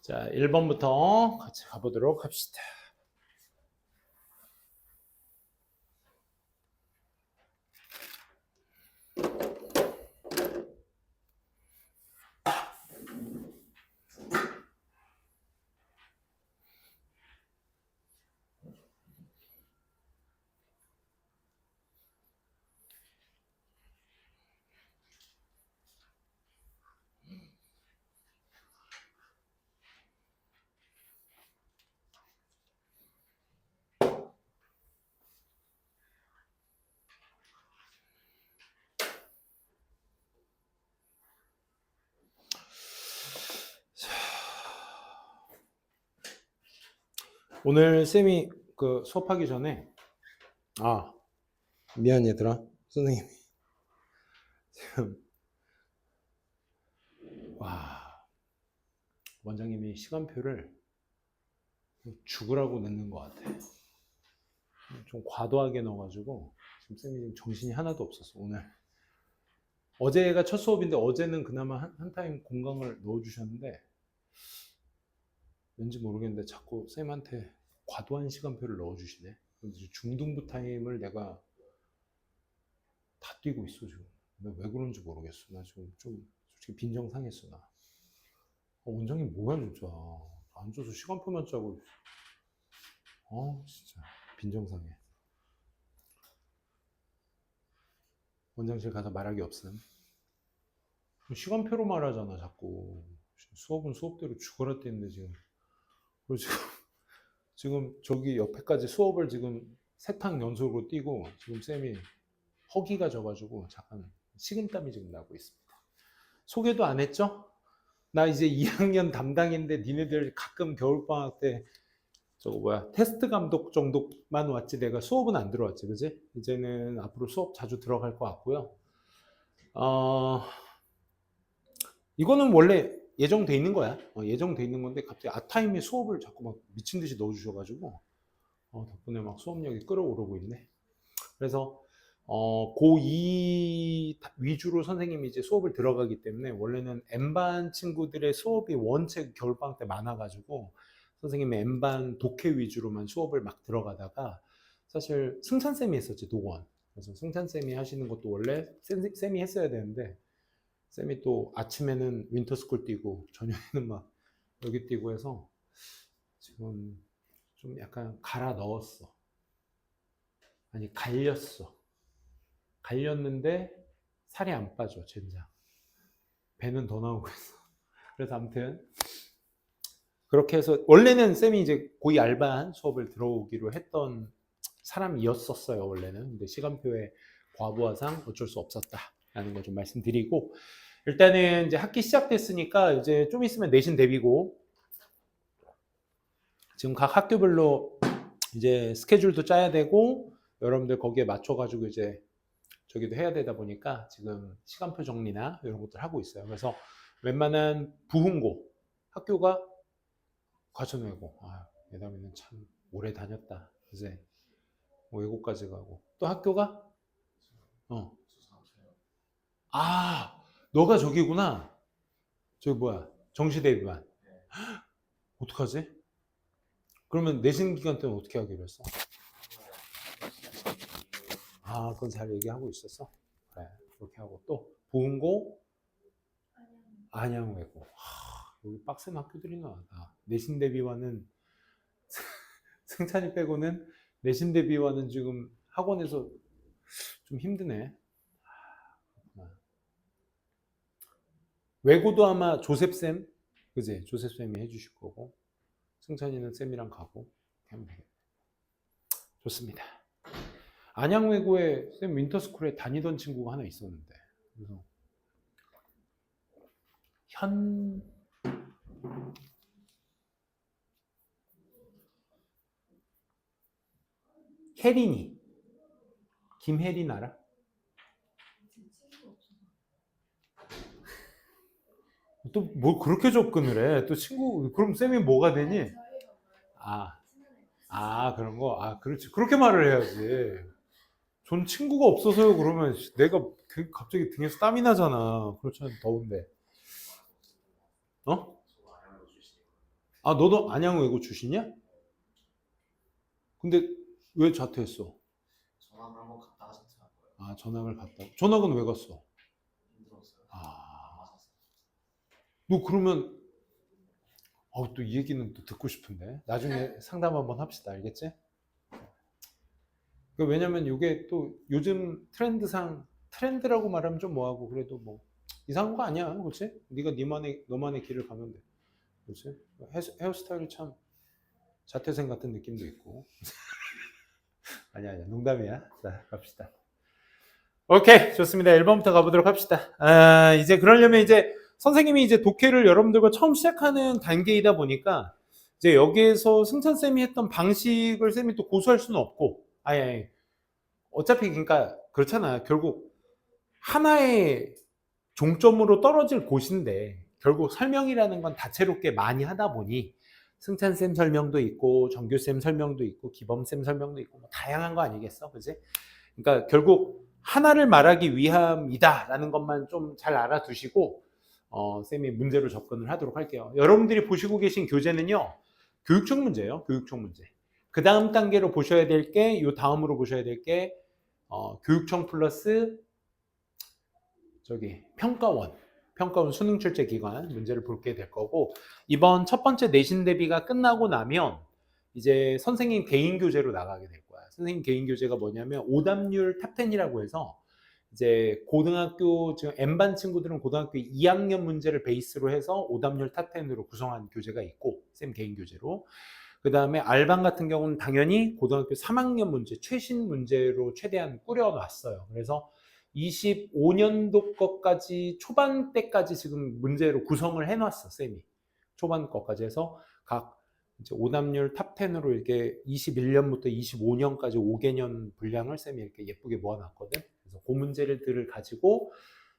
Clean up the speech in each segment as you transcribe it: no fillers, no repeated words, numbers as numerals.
자, 1번부터 같이 가보도록 합시다. 오늘 쌤이 그 수업하기 전에 미안 얘들아 선생님이 지금 원장님이 시간표를 죽으라고 넣는 것 같아. 좀 과도하게 넣어가지고 지금 쌤이 지금 정신이 하나도 없었어 오늘. 어제가 첫 수업인데 어제는 그나마 한 타임 공강을 넣어주셨는데 왠지 모르겠는데 자꾸 쌤한테 과도한 시간표를 넣어주시네. 중등부 타임을 내가 다 뛰고 있어 지금. 왜 그런지 모르겠어. 나 지금 좀 솔직히 빈정 상했어 나. 원장님 뭐야 진짜. 앉아서 시간표만 짜고. 진짜 빈정 상해. 원장실 가서 말하기 없음. 시간표로 말하잖아 자꾸. 수업은 수업대로 죽어라 뛰는데 지금. 그리고 지금 저기 옆에까지 수업을 지금 3탕 연속으로 뛰고 지금 쌤이 허기가 져가지고 잠깐 식은땀이 지금 나고 있습니다. 소개도 안 했죠? 나 이제 2학년 담당인데 니네들 가끔 겨울방학 때 테스트 감독 정도만 왔지 내가 수업은 안 들어왔지, 그지? 이제는 앞으로 수업 자주 들어갈 것 같고요. 이거는 원래 예정돼 있는 거야. 예정돼 있는 건데 갑자기 아타임에 수업을 자꾸 막 미친 듯이 넣어주셔가지고 덕분에 막 수업력이 끌어오르고 있네. 그래서 고2 위주로 선생님이 이제 수업을 들어가기 때문에 원래는 M반 친구들의 수업이 원체 겨울방학 때 많아가지고 선생님이 M반 독해 위주로만 수업을 막 들어가다가 사실 승찬쌤이 했었지, 독원. 그래서 승찬쌤이 하시는 것도 원래 쌤이 했어야 되는데 쌤이 또 아침에는 윈터스쿨 뛰고 저녁에는 막 여기 뛰고 해서 지금 좀 약간 갈아 넣었어. 아니 갈렸는데 살이 안 빠져 젠장. 배는 더 나오고 있어. 그래서 아무튼 그렇게 해서 원래는 쌤이 이제 고2 알바한 수업을 들어오기로 했던 사람이었었어요 원래는. 근데 시간표의 과부하상 어쩔 수 없었다라는 거 좀 말씀드리고, 일단은 이제 학기 시작됐으니까 이제 좀 있으면 내신 대비고 지금 각 학교별로 이제 스케줄도 짜야 되고 여러분들 거기에 맞춰가지고 이제 저기도 해야 되다 보니까 지금 시간표 정리나 이런 것들 하고 있어요. 그래서 웬만한 부흥고 학교가 과천외고. 예담이는 참 오래 다녔다. 이제 외고까지 가고 또 학교가 너가 저기구나. 저기 뭐야 정시대비반. 어떡하지? 그러면 내신 기간 때는 어떻게 하기로 했어? 그건 잘 얘기하고 있었어? 그래, 그렇게 하고 또 부흥고 안양외고. 여기 빡센 학교들이 나왔다. 내신 대비와는 승찬이 빼고는 내신 대비와는 지금 학원에서 좀 힘드네. 외고도 아마 조셉쌤, 그지? 조셉쌤이 해주실 거고 승찬이는 쌤이랑 가고 하면 되겠네. 좋습니다. 안양외고에 쌤 윈터스쿨에 다니던 친구가 하나 있었는데, 그래서 혜린이, 김혜린 알아? 또 뭘 그렇게 접근을 해? 또 친구, 그럼 쌤이 뭐가 되니? 그런 거? 그렇지. 그렇게 말을 해야지. 전 친구가 없어서요. 그러면 내가 갑자기 등에서 땀이 나잖아. 그렇잖아. 더운데. 아, 너도 안양 외고 출신이야? 근데 왜 자퇴했어? 전학을 한번 갔다가 자퇴한 거예요. 아, 전학을 갔다. 전학은 왜 갔어? 힘들었어요. 아, 맞아서. 너 그러면 또 이 얘기는 또 듣고 싶은데 나중에 상담 한번 합시다. 알겠지? 왜냐면 이게 또 요즘 트렌드라고 말하면 좀 뭐하고 그래도 뭐 이상한 거 아니야, 그렇지? 네가 너만의 길을 가면 돼, 그렇지? 헤어스타일이 참 자퇴생 같은 느낌도 있고. 아니야, 농담이야. 자, 갑시다. 오케이, 좋습니다. 1번부터 가보도록 합시다. 이제 그러려면 이제 선생님이 이제 독해를 여러분들과 처음 시작하는 단계이다 보니까 이제 여기에서 승찬쌤이 했던 방식을 쌤이 또 고수할 수는 없고, 아니. 어차피 그러니까 그렇잖아요. 결국 하나의 종점으로 떨어질 곳인데 결국 설명이라는 건 다채롭게 많이 하다 보니 승찬쌤 설명도 있고 정규쌤 설명도 있고 기범쌤 설명도 있고 뭐 다양한 거 아니겠어, 그지? 그러니까 결국 하나를 말하기 위함이다라는 것만 좀 잘 알아두시고 쌤이 문제로 접근을 하도록 할게요. 여러분들이 보시고 계신 교재는요, 교육청 문제예요. 교육청 문제. 그 다음 단계로 보셔야 될 게, 요 다음으로 보셔야 될 게 교육청 플러스 평가원 수능 출제 기관 문제를 볼게 될 거고, 이번 첫 번째 내신 대비가 끝나고 나면 이제 선생님 개인 교재로 나가게 될 거야. 선생님 개인 교재가 뭐냐면 오답률 탑10이라고 해서 이제 고등학교 지금 N반 친구들은 고등학교 2학년 문제를 베이스로 해서 오답률 탑10으로 구성한 교재가 있고, 쌤 개인 교재로. 그 다음에 R반 같은 경우는 당연히 고등학교 3학년 문제, 최신 문제로 최대한 꾸려놨어요. 그래서 25년도 것까지, 초반 때까지 지금 문제로 구성을 해놨어, 쌤이. 초반 것까지 해서 각 이제 오답률 탑10으로 이렇게 21년부터 25년까지 5개년 분량을 쌤이 이렇게 예쁘게 모아놨거든. 그래서 그 문제들을 가지고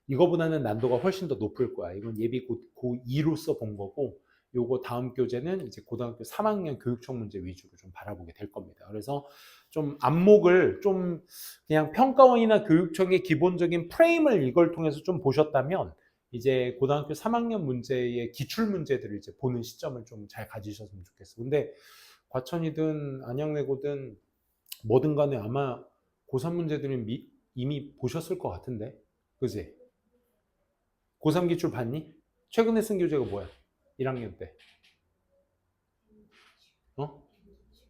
이거보다는 난도가 훨씬 더 높을 거야. 이건 예비 고2로서 본 거고, 요거 다음 교재는 이제 고등학교 3학년 교육청 문제 위주로 좀 바라보게 될 겁니다. 그래서 좀 안목을 좀 그냥 평가원이나 교육청의 기본적인 프레임을 이걸 통해서 좀 보셨다면 이제 고등학교 3학년 문제의 기출 문제들을 이제 보는 시점을 좀 잘 가지셨으면 좋겠어. 근데 과천이든 안양외고든 뭐든 간에 아마 고3 문제들은 이미 보셨을 것 같은데, 그지? 고3 기출 봤니? 최근에 쓴 교재가 뭐야? 1학년 때.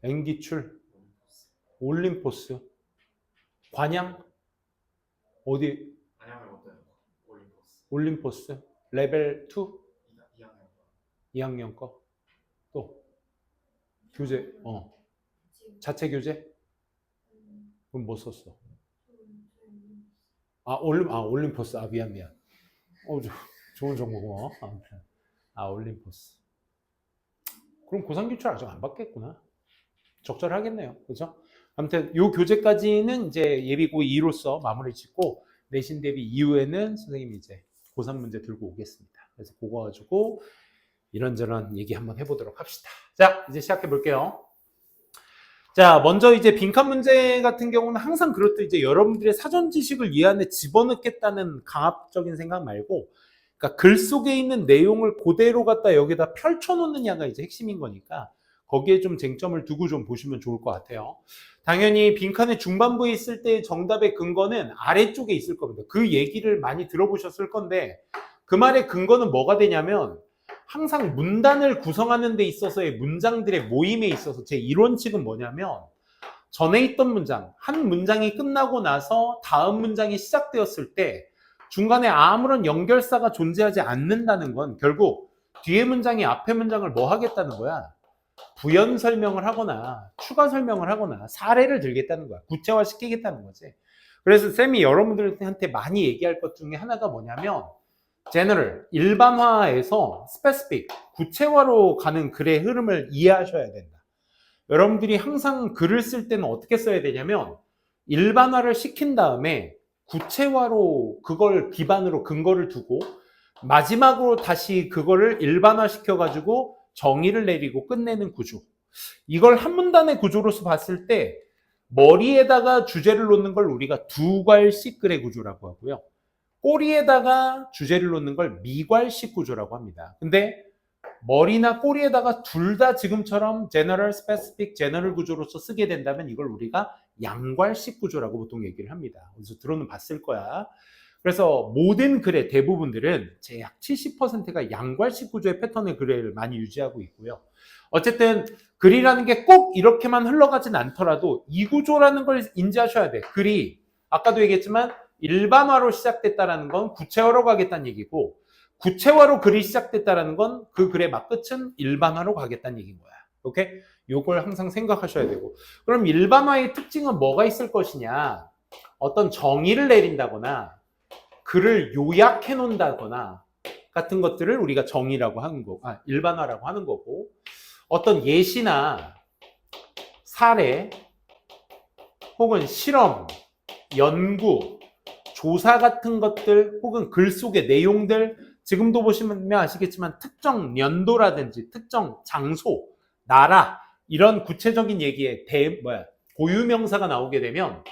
N기출, 올림포스, 관양, 어디? 안양을 못 되는 거. 올림포스, 레벨 2, 2학년 거. 2학년 거. 또 교재, 자체 교재? 그럼 뭐 썼어? 올림포스. 미안. 좋은 정보 고마워. 아무튼. 올림포스. 그럼 고3 기출 아직 안 받겠구나. 적절하겠네요. 그죠? 아무튼 요 교재까지는 이제 예비고 2로서 마무리 짓고, 내신 대비 이후에는 선생님이 이제 고3 문제 들고 오겠습니다. 그래서 그거 가지고 이런저런 얘기 한번 해보도록 합시다. 자, 이제 시작해 볼게요. 자, 먼저 이제 빈칸 문제 같은 경우는 항상 그렇듯 이제 여러분들의 사전 지식을 이 안에 집어넣겠다는 강압적인 생각 말고, 그러니까 글 속에 있는 내용을 그대로 갖다 여기다 펼쳐놓느냐가 이제 핵심인 거니까 거기에 좀 쟁점을 두고 좀 보시면 좋을 것 같아요. 당연히 빈칸의 중반부에 있을 때 정답의 근거는 아래쪽에 있을 겁니다. 그 얘기를 많이 들어보셨을 건데, 그 말의 근거는 뭐가 되냐면 항상 문단을 구성하는 데 있어서의 문장들의 모임에 있어서 제 이론칙은 뭐냐면, 전에 있던 문장, 한 문장이 끝나고 나서 다음 문장이 시작되었을 때 중간에 아무런 연결사가 존재하지 않는다는 건 결국 뒤에 문장이 앞에 문장을 뭐 하겠다는 거야? 부연 설명을 하거나 추가 설명을 하거나 사례를 들겠다는 거야. 구체화시키겠다는 거지. 그래서 쌤이 여러분들한테 많이 얘기할 것 중에 하나가 뭐냐면, general, 일반화에서 specific, 구체화로 가는 글의 흐름을 이해하셔야 된다. 여러분들이 항상 글을 쓸 때는 어떻게 써야 되냐면, 일반화를 시킨 다음에 구체화로 그걸 기반으로 근거를 두고 마지막으로 다시 그거를 일반화 시켜가지고 정의를 내리고 끝내는 구조. 이걸 한 문단의 구조로서 봤을 때 머리에다가 주제를 놓는 걸 우리가 두괄식 글의 구조라고 하고요. 꼬리에다가 주제를 놓는 걸 미괄식 구조라고 합니다. 근데 머리나 꼬리에다가 둘 다 지금처럼 general, specific, general 구조로서 쓰게 된다면 이걸 우리가 양괄식 구조라고 보통 얘기를 합니다. 그래서 들어는 봤을 거야. 그래서 모든 글의 대부분들은 약 70%가 양괄식 구조의 패턴의 글을 많이 유지하고 있고요. 어쨌든 글이라는 게 꼭 이렇게만 흘러가진 않더라도 이 구조라는 걸 인지하셔야 돼. 글이 아까도 얘기했지만 일반화로 시작됐다는 건 구체화로 가겠다는 얘기고, 구체화로 글이 시작됐다는 건 그 글의 막끝은 일반화로 가겠다는 얘기인 거야. 오케이? 요걸 항상 생각하셔야 되고. 그럼 일반화의 특징은 뭐가 있을 것이냐? 어떤 정의를 내린다거나 글을 요약해 놓는다거나 같은 것들을 우리가 정의라고 하는 거고, 일반화라고 하는 거고, 어떤 예시나 사례 혹은 실험, 연구, 조사 같은 것들 혹은 글 속의 내용들, 지금도 보시면 아시겠지만 특정 연도라든지 특정 장소, 나라 이런 구체적인 얘기에 고유명사가 나오게 되면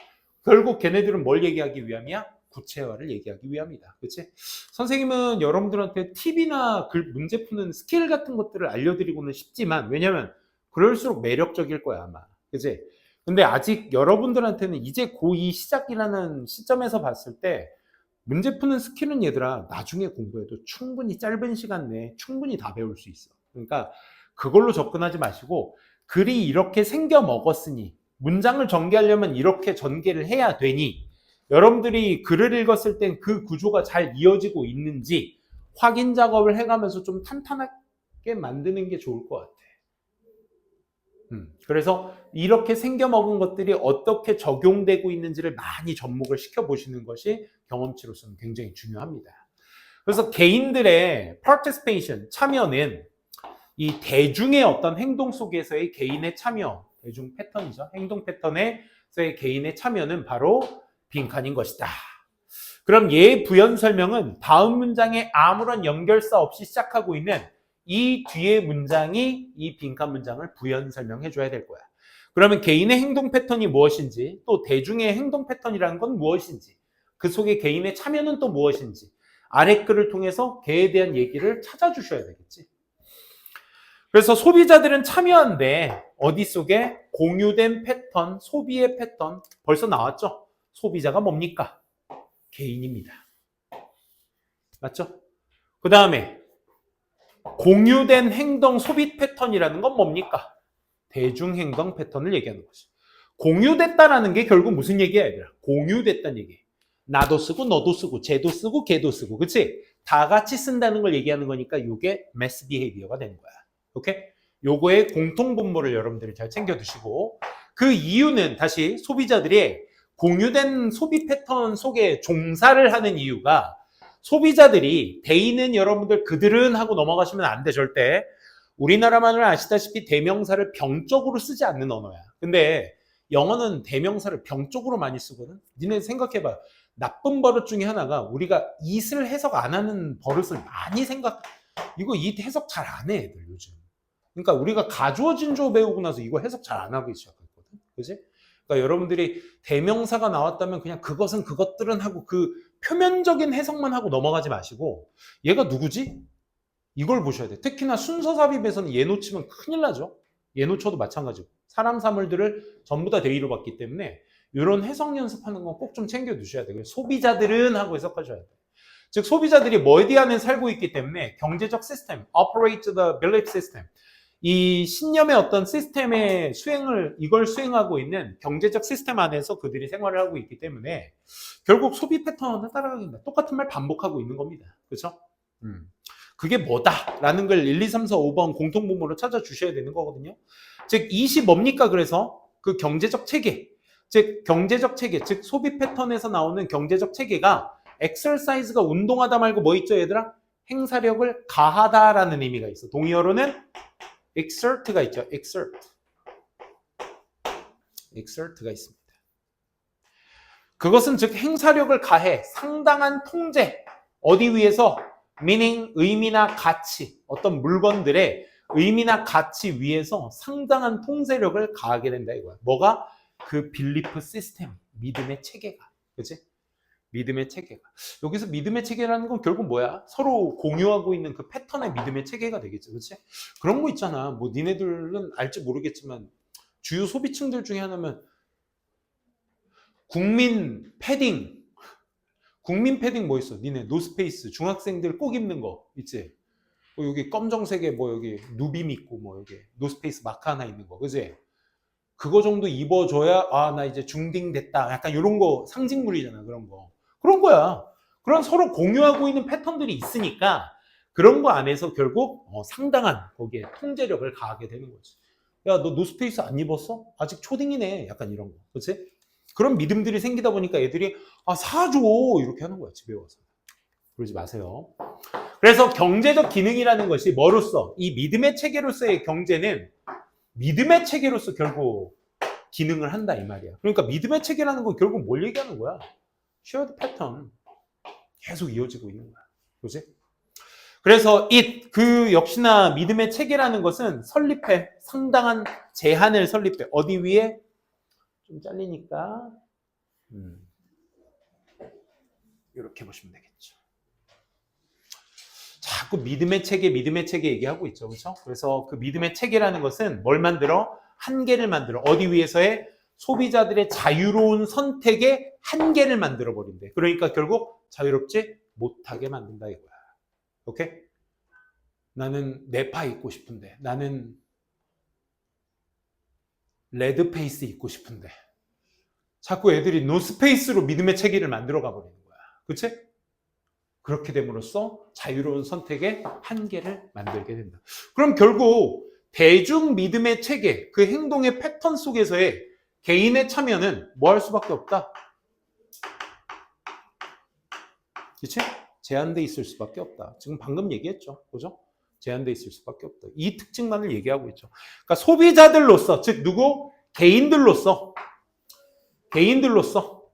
결국 걔네들은 뭘 얘기하기 위함이야? 구체화를 얘기하기 위함이다. 그치? 선생님은 여러분들한테 팁이나 글 문제 푸는 스킬 같은 것들을 알려드리고는 싶지만, 왜냐면 그럴수록 매력적일 거야 아마. 그치? 근데 아직 여러분들한테는 이제 고2 시작이라는 시점에서 봤을 때 문제 푸는 스킬은 얘들아 나중에 공부해도 충분히 짧은 시간 내에 충분히 다 배울 수 있어. 그러니까 그걸로 접근하지 마시고, 글이 이렇게 생겨 먹었으니 문장을 전개하려면 이렇게 전개를 해야 되니 여러분들이 글을 읽었을 땐 그 구조가 잘 이어지고 있는지 확인 작업을 해가면서 좀 탄탄하게 만드는 게 좋을 것 같아. 그래서 이렇게 생겨먹은 것들이 어떻게 적용되고 있는지를 많이 접목을 시켜보시는 것이 경험치로서는 굉장히 중요합니다. 그래서 개인들의 participation, 참여는 이 대중의 어떤 행동 속에서의 개인의 참여, 대중 패턴이죠. 행동 패턴에서의 개인의 참여는 바로 빈칸인 것이다. 그럼 얘 부연 설명은 다음 문장에 아무런 연결사 없이 시작하고 있는 이 뒤에 문장이 이 빈칸 문장을 부연 설명해 줘야 될 거야. 그러면 개인의 행동 패턴이 무엇인지, 또 대중의 행동 패턴이라는 건 무엇인지, 그 속에 개인의 참여는 또 무엇인지 아래 글을 통해서 걔에 대한 얘기를 찾아주셔야 되겠지. 그래서 소비자들은 참여한데 어디 속에? 공유된 패턴, 소비의 패턴. 벌써 나왔죠? 소비자가 뭡니까? 개인입니다. 맞죠? 그 다음에 공유된 행동 소비 패턴이라는 건 뭡니까? 대중행동 패턴을 얘기하는 거지. 공유됐다라는 게 결국 무슨 얘기야, 얘들아? 공유됐다는 얘기. 나도 쓰고 너도 쓰고 쟤도 쓰고 걔도 쓰고, 그치? 다 같이 쓴다는 걸 얘기하는 거니까 이게 mass behavior가 되는 거야. 오케이? 요거의 공통 분모를 여러분들이 잘 챙겨두시고, 그 이유는 다시 소비자들이 공유된 소비 패턴 속에 종사를 하는 이유가, 소비자들이 대의는 여러분들 그들은 하고 넘어가시면 안 돼. 절대. 우리나라만을 아시다시피 대명사를 병적으로 쓰지 않는 언어야. 근데 영어는 대명사를 병적으로 많이 쓰거든. 니네 생각해봐. 나쁜 버릇 중에 하나가 우리가 it을 해석 안 하는 버릇을 많이 이거 it 해석 잘 안 해, 애들 요즘. 그러니까 우리가 가주어진 조 배우고 나서 이거 해석 잘 안 하기 시작했거든. 그지? 그러니까 여러분들이 대명사가 나왔다면 그냥 그것은 그것들은 하고 그 표면적인 해석만 하고 넘어가지 마시고, 얘가 누구지? 이걸 보셔야 돼. 특히나 순서 삽입에서는 얘 놓치면 큰일 나죠. 얘 놓쳐도 마찬가지고. 사람 사물들을 전부 다 대의로 봤기 때문에 이런 해석 연습하는 건 꼭 좀 챙겨 두셔야 돼요. 소비자들은 하고 해석하셔야 돼요. 즉 소비자들이 뭐에 안에 살고 있기 때문에 경제적 시스템, operate the belief system, 이 신념의 어떤 시스템의 이걸 수행하고 있는 경제적 시스템 안에서 그들이 생활을 하고 있기 때문에 결국 소비 패턴을 따라가겠다. 똑같은 말 반복하고 있는 겁니다. 그렇죠? 그게 뭐다라는 걸 1, 2, 3, 4, 5번 공통분모로 찾아주셔야 되는 거거든요. 즉, 이시 뭡니까? 그래서 그 경제적 체계, 즉 경제적 체계, 즉 소비 패턴에서 나오는 경제적 체계가 exercise가 운동하다 말고 뭐 있죠, 얘들아? 행사력을 가하다라는 의미가 있어. 동의어로는 exert가 있죠. exert가 있습니다. 그것은 즉 행사력을 가해 상당한 통제, 어디 위해서? meaning, 의미나 가치, 어떤 물건들의 의미나 가치 위에서 상당한 통제력을 가하게 된다 이거야. 뭐가? 그 빌리프 시스템, 믿음의 체계가. 그치? 믿음의 체계가. 여기서 믿음의 체계라는 건 결국 뭐야? 서로 공유하고 있는 그 패턴의 믿음의 체계가 되겠죠. 그렇지? 그런 거 있잖아. 뭐 니네들은 알지 모르겠지만 주요 소비층들 중에 하나면 국민 패딩 뭐 있어? 니네 노스페이스 중학생들 꼭 입는 거 있지? 뭐 여기 검정색에 뭐 여기 누빔 있고 뭐 여기 노스페이스 마크 하나 있는 거, 그지? 그거 정도 입어줘야 아 나 이제 중딩 됐다. 약간 이런 거 상징물이잖아. 그런 거. 그런 거야. 그런 서로 공유하고 있는 패턴들이 있으니까 그런 거 안에서 결국 상당한 거기에 통제력을 가하게 되는 거지. 야, 너 노스페이스 안 입었어? 아직 초딩이네. 약간 이런 거. 그렇지? 그런 믿음들이 생기다 보니까 애들이 아 사줘 이렇게 하는 거야. 집에 와서. 그러지 마세요. 그래서 경제적 기능이라는 것이 뭐로서 이 믿음의 체계로서의 경제는 믿음의 체계로서 결국 기능을 한다 이 말이야. 그러니까 믿음의 체계라는 건 결국 뭘 얘기하는 거야? shared pattern 계속 이어지고 있는 거야. 그렇지? 그래서 그 역시나 믿음의 체계라는 것은 설립해 상당한 제한을 설립해. 어디 위에? 좀 잘리니까 이렇게 보시면 되겠죠. 자꾸 믿음의 체계 얘기하고 있죠. 그렇죠? 그래서 그 믿음의 체계라는 것은 뭘 만들어? 한계를 만들어. 어디 위해서의? 소비자들의 자유로운 선택의 한계를 만들어 버린대. 그러니까 결국 자유롭지 못하게 만든다 이거야. 오케이? 나는 네파 입고 싶은데, 나는 레드페이스 입고 싶은데 자꾸 애들이 노스페이스로 믿음의 체계를 만들어 가버리는 거야. 그치? 그렇게 됨으로써 자유로운 선택의 한계를 만들게 된다. 그럼 결국 대중 믿음의 체계, 그 행동의 패턴 속에서의 개인의 참여는 뭐 할 수밖에 없다? 그치? 제한돼 있을 수밖에 없다. 지금 방금 얘기했죠. 그죠? 제한돼 있을 수밖에 없다. 이 특징만을 얘기하고 있죠. 그러니까 소비자들로서, 즉 누구? 개인들로서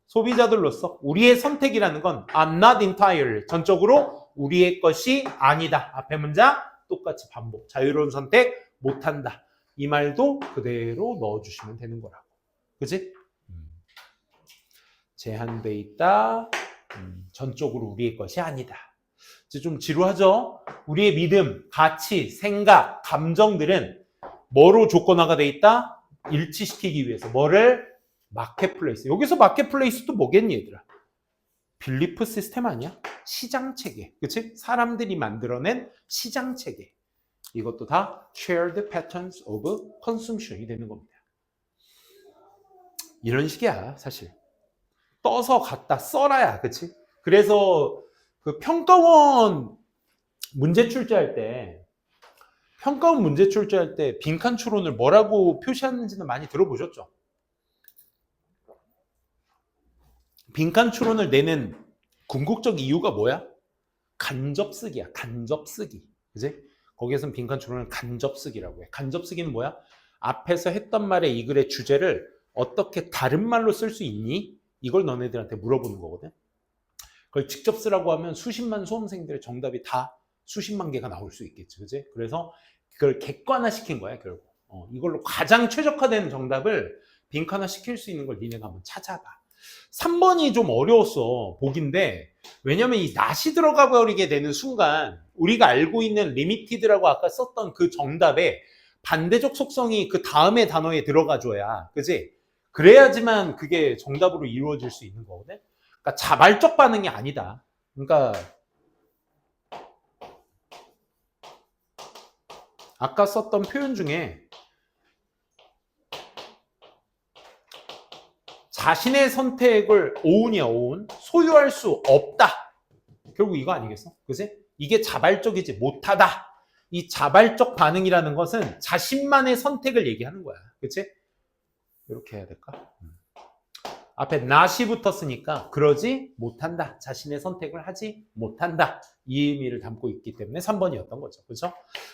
소비자들로서 우리의 선택이라는 건 I'm not entirely 전적으로 우리의 것이 아니다. 앞에 문장 똑같이 반복. 자유로운 선택 못한다. 이 말도 그대로 넣어주시면 되는 거라고. 그치? 제한돼 있다. 전적으로 우리의 것이 아니다. 이제 좀 지루하죠? 우리의 믿음, 가치, 생각, 감정들은 뭐로 조건화가 돼 있다? 일치시키기 위해서. 뭐를? 마켓플레이스. 여기서 마켓플레이스도 뭐겠니 얘들아? 빌리프 시스템 아니야? 시장체계. 그치? 사람들이 만들어낸 시장체계. 이것도 다 shared patterns of consumption이 되는 겁니다. 이런 식이야 사실. 떠서 갖다 써라야. 그치? 그래서 그 평가원 문제 출제할 때 빈칸 추론을 뭐라고 표시하는지는 많이 들어보셨죠? 빈칸 추론을 내는 궁극적 이유가 뭐야? 간접쓰기야. 간접쓰기. 그지? 거기에서는 빈칸 추론을 간접쓰기라고 해. 간접쓰기는 뭐야? 앞에서 했던 말의 이 글의 주제를 어떻게 다른 말로 쓸 수 있니? 이걸 너네들한테 물어보는 거거든. 그걸 직접 쓰라고 하면 수십만 수험생들의 정답이 다 수십만 개가 나올 수 있겠지. 그지? 그래서 그걸 객관화시킨 거야, 결국. 이걸로 가장 최적화된 정답을 빈칸화 시킬 수 있는 걸 니네가 한번 찾아봐. 3번이 좀 어려웠어, 보기인데. 왜냐면 이 not이 들어가 버리게 되는 순간 우리가 알고 있는 limited라고 아까 썼던 그 정답에 반대적 속성이 그 다음의 단어에 들어가줘야, 그지? 그래야지만 그게 정답으로 이루어질 수 있는 거거든. 그러니까 자발적 반응이 아니다. 그러니까 아까 썼던 표현 중에 자신의 선택을 오운이야, 오운. 소유할 수 없다. 결국 이거 아니겠어? 그치? 이게 자발적이지 못하다. 이 자발적 반응이라는 것은 자신만의 선택을 얘기하는 거야. 그치? 이렇게 해야 될까? 앞에 not이 붙었으니까 그러지 못한다. 자신의 선택을 하지 못한다. 이 의미를 담고 있기 때문에 3번이었던 거죠. 그렇죠?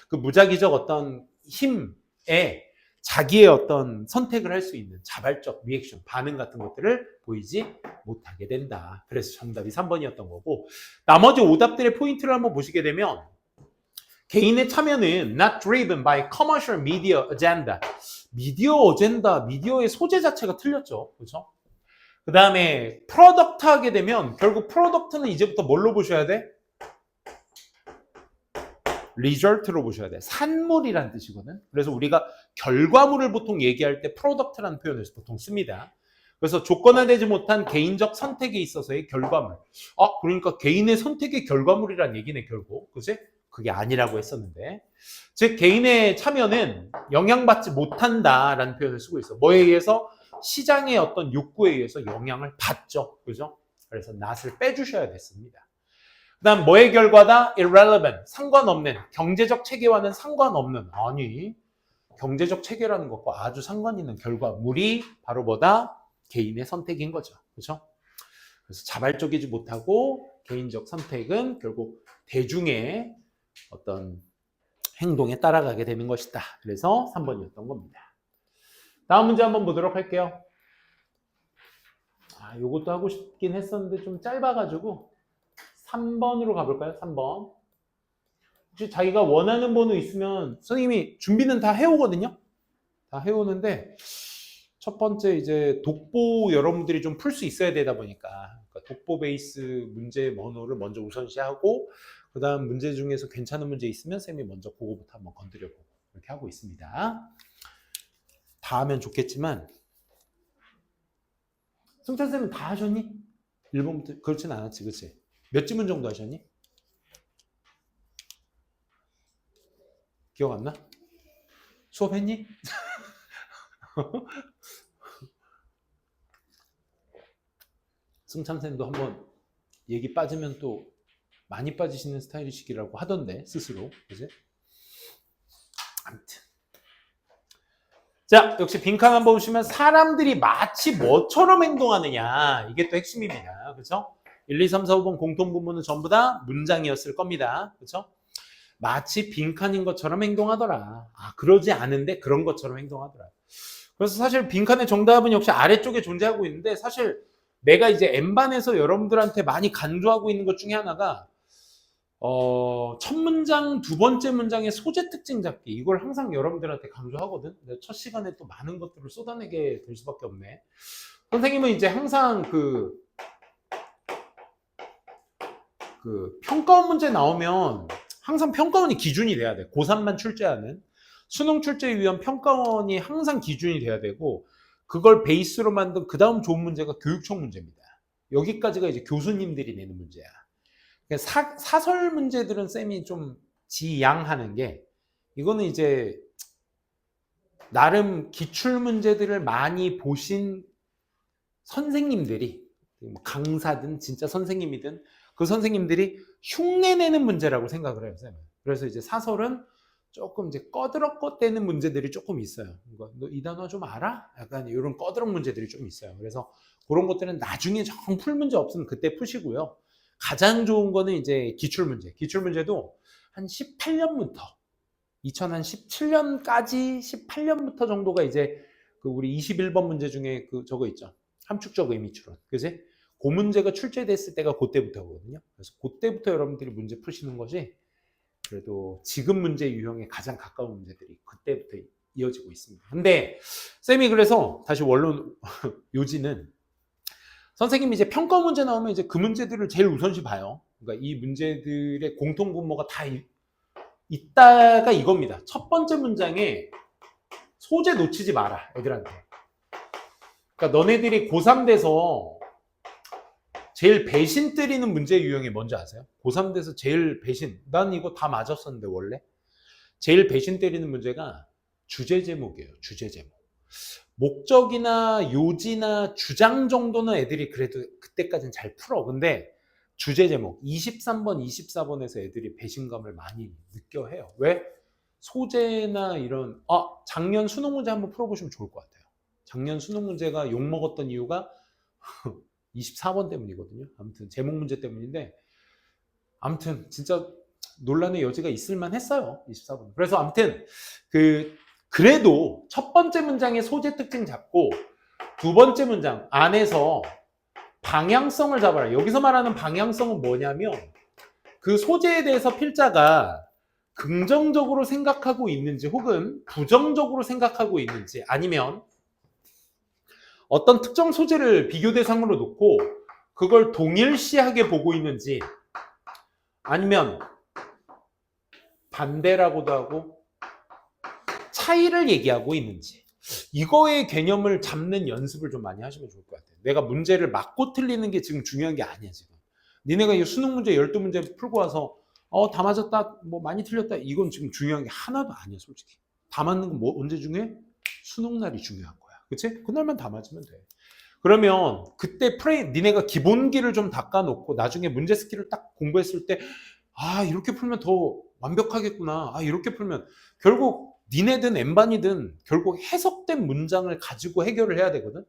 그 무작위적 어떤 힘에 자기의 어떤 선택을 할 수 있는 자발적 리액션, 반응 같은 것들을 보이지 못하게 된다. 그래서 정답이 3번이었던 거고, 나머지 오답들의 포인트를 한번 보시게 되면 개인의 참여는 not driven by commercial media agenda. 미디어 어젠다, 미디어의 소재 자체가 틀렸죠. 그렇죠? 그 다음에 프로덕트 하게 되면 결국 프로덕트는 이제부터 뭘로 보셔야 돼? 리절트로 보셔야 돼. 산물이란 뜻이거든. 그래서 우리가 결과물을 보통 얘기할 때 프로덕트라는 표현을 보통 씁니다. 그래서 조건화되지 못한 개인적 선택에 있어서의 결과물. 그러니까 개인의 선택의 결과물이란 얘기네, 결국. 그치? 그게 아니라고 했었는데. 즉, 개인의 참여는 영향받지 못한다라는 표현을 쓰고 있어. 뭐에 의해서? 시장의 어떤 욕구에 의해서 영향을 받죠. 그죠? 그래서 낫을 빼주셔야 됐습니다. 그 다음 뭐의 결과다? irrelevant, 상관없는, 경제적 체계와는 상관없는, 아니 경제적 체계라는 것과 아주 상관 있는 결과물이 바로 뭐다? 개인의 선택인 거죠. 그렇죠? 그래서 자발적이지 못하고 개인적 선택은 결국 대중의 어떤 행동에 따라가게 되는 것이다. 그래서 3번이었던 겁니다. 다음 문제 한번 보도록 할게요. 요것도 하고 싶긴 했었는데 좀 짧아가지고 3번으로 가볼까요? 3번. 혹시 자기가 원하는 번호 있으면 선생님이 준비는 다 해오거든요? 다 해오는데 첫 번째 이제 독보 여러분들이 좀 풀 수 있어야 되다 보니까 그러니까 독보 베이스 문제 번호를 먼저 우선시하고 그 다음 문제 중에서 괜찮은 문제 있으면 쌤이 먼저 그거부터 한번 건드려보고 이렇게 하고 있습니다. 다 하면 좋겠지만 승찬쌤은 다 하셨니? 1번부터 그렇진 않았지, 그치? 몇 지문 정도 하셨니? 기억 안 나? 수업했니? 승참쌤도 한번 얘기 빠지면 또 많이 빠지시는 스타일이시기라고 하던데 스스로, 그지? 아무튼 자, 역시 빈칸 한번 보시면 사람들이 마치 뭐처럼 행동하느냐 이게 또 핵심입니다. 그렇죠? 1, 2, 3, 4, 5번 공통분모는 전부 다 문장이었을 겁니다. 그렇죠? 마치 빈칸인 것처럼 행동하더라. 그러지 않은데 그런 것처럼 행동하더라. 그래서 사실 빈칸의 정답은 역시 아래쪽에 존재하고 있는데 사실 내가 이제 N반에서 여러분들한테 많이 강조하고 있는 것 중에 하나가 첫 문장, 두 번째 문장의 소재 특징 잡기 이걸 항상 여러분들한테 강조하거든. 첫 시간에 또 많은 것들을 쏟아내게 될 수밖에 없네. 선생님은 이제 항상 그 평가원 문제 나오면 항상 평가원이 기준이 돼야 돼. 고3만 출제하는 수능 출제 위원 평가원이 항상 기준이 돼야 되고 그걸 베이스로 만든 그 다음 좋은 문제가 교육청 문제입니다. 여기까지가 이제 교수님들이 내는 문제야. 사설 문제들은 쌤이 좀 지양하는 게 이거는 이제 나름 기출 문제들을 많이 보신 선생님들이 강사든 진짜 선생님이든 그 선생님들이 흉내내는 문제라고 생각을 해요, 쌤은. 그래서 이제 사설은 조금 이제 꺼드럭꺼대는 문제들이 조금 있어요. 너 이 단어 좀 알아? 약간 이런 꺼드럭 문제들이 좀 있어요. 그래서 그런 것들은 나중에 정 풀 문제 없으면 그때 푸시고요. 가장 좋은 거는 이제 기출문제. 기출문제도 한 18년부터 2017년까지 18년부터 정도가 이제 그 우리 21번 문제 중에 그 저거 있죠. 함축적 의미 추론. 그지? 그 문제가 출제됐을 때가 그때부터거든요. 그래서 그때부터 여러분들이 문제 푸시는 것이 그래도 지금 문제 유형에 가장 가까운 문제들이 그때부터 이어지고 있습니다. 근데 쌤이 그래서 다시 원론 요지는 선생님이 이제 평가 문제 나오면 이제 그 문제들을 제일 우선시 봐요. 그러니까 이 문제들의 공통 분모가 다 있다가 이겁니다. 첫 번째 문장에 소재 놓치지 마라, 애들한테. 그러니까 너네들이 고3 돼서 제일 배신 때리는 문제 유형이 뭔지 아세요? 고3 돼서 제일 배신. 난 이거 다 맞았었는데 원래. 제일 배신 때리는 문제가 주제 제목이에요. 주제 제목. 목적이나 요지나 주장 정도는 애들이 그래도 그때까지는 잘 풀어. 근데 주제 제목 23번, 24번에서 애들이 배신감을 많이 느껴 해요. 왜? 소재나 이런 작년 수능 문제 한번 풀어보시면 좋을 것 같아요. 작년 수능 문제가 욕먹었던 이유가 24번 때문이거든요. 아무튼 제목 문제 때문인데 아무튼 진짜 논란의 여지가 있을만 했어요. 24번. 그래서 아무튼 그래도 첫 번째 문장의 소재 특징 잡고 두 번째 문장 안에서 방향성을 잡아라. 여기서 말하는 방향성은 뭐냐면 그 소재에 대해서 필자가 긍정적으로 생각하고 있는지 혹은 부정적으로 생각하고 있는지 아니면 어떤 특정 소재를 비교 대상으로 놓고 그걸 동일시하게 보고 있는지 아니면 반대라고도 하고 차이를 얘기하고 있는지 이거의 개념을 잡는 연습을 좀 많이 하시면 좋을 것 같아요. 내가 문제를 맞고 틀리는 게 지금 중요한 게 아니야. 지금 니네가 이 수능 문제 12문제 풀고 와서 다 맞았다 뭐 많이 틀렸다 이건 지금 중요한 게 하나도 아니야. 솔직히 다 맞는 건 뭐 언제 중요해? 수능 날이 중요한 거야. 그치? 그날만 다 맞으면 돼. 그러면 그때 니네가 기본기를 좀 닦아놓고 나중에 문제 스킬을 딱 공부했을 때 이렇게 풀면 더 완벽하겠구나. 이렇게 풀면 결국 니네든 N반이든 결국 해석된 문장을 가지고 해결을 해야 되거든.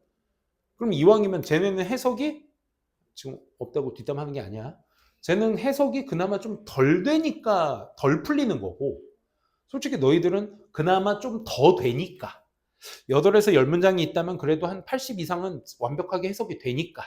그럼 이왕이면 쟤네는 해석이 지금 없다고 뒷담하는 게 아니야. 쟤는 해석이 그나마 좀 덜 되니까 덜 풀리는 거고 솔직히 너희들은 그나마 좀 더 되니까 8에서 10문장이 있다면 그래도 한 80 이상은 완벽하게 해석이 되니까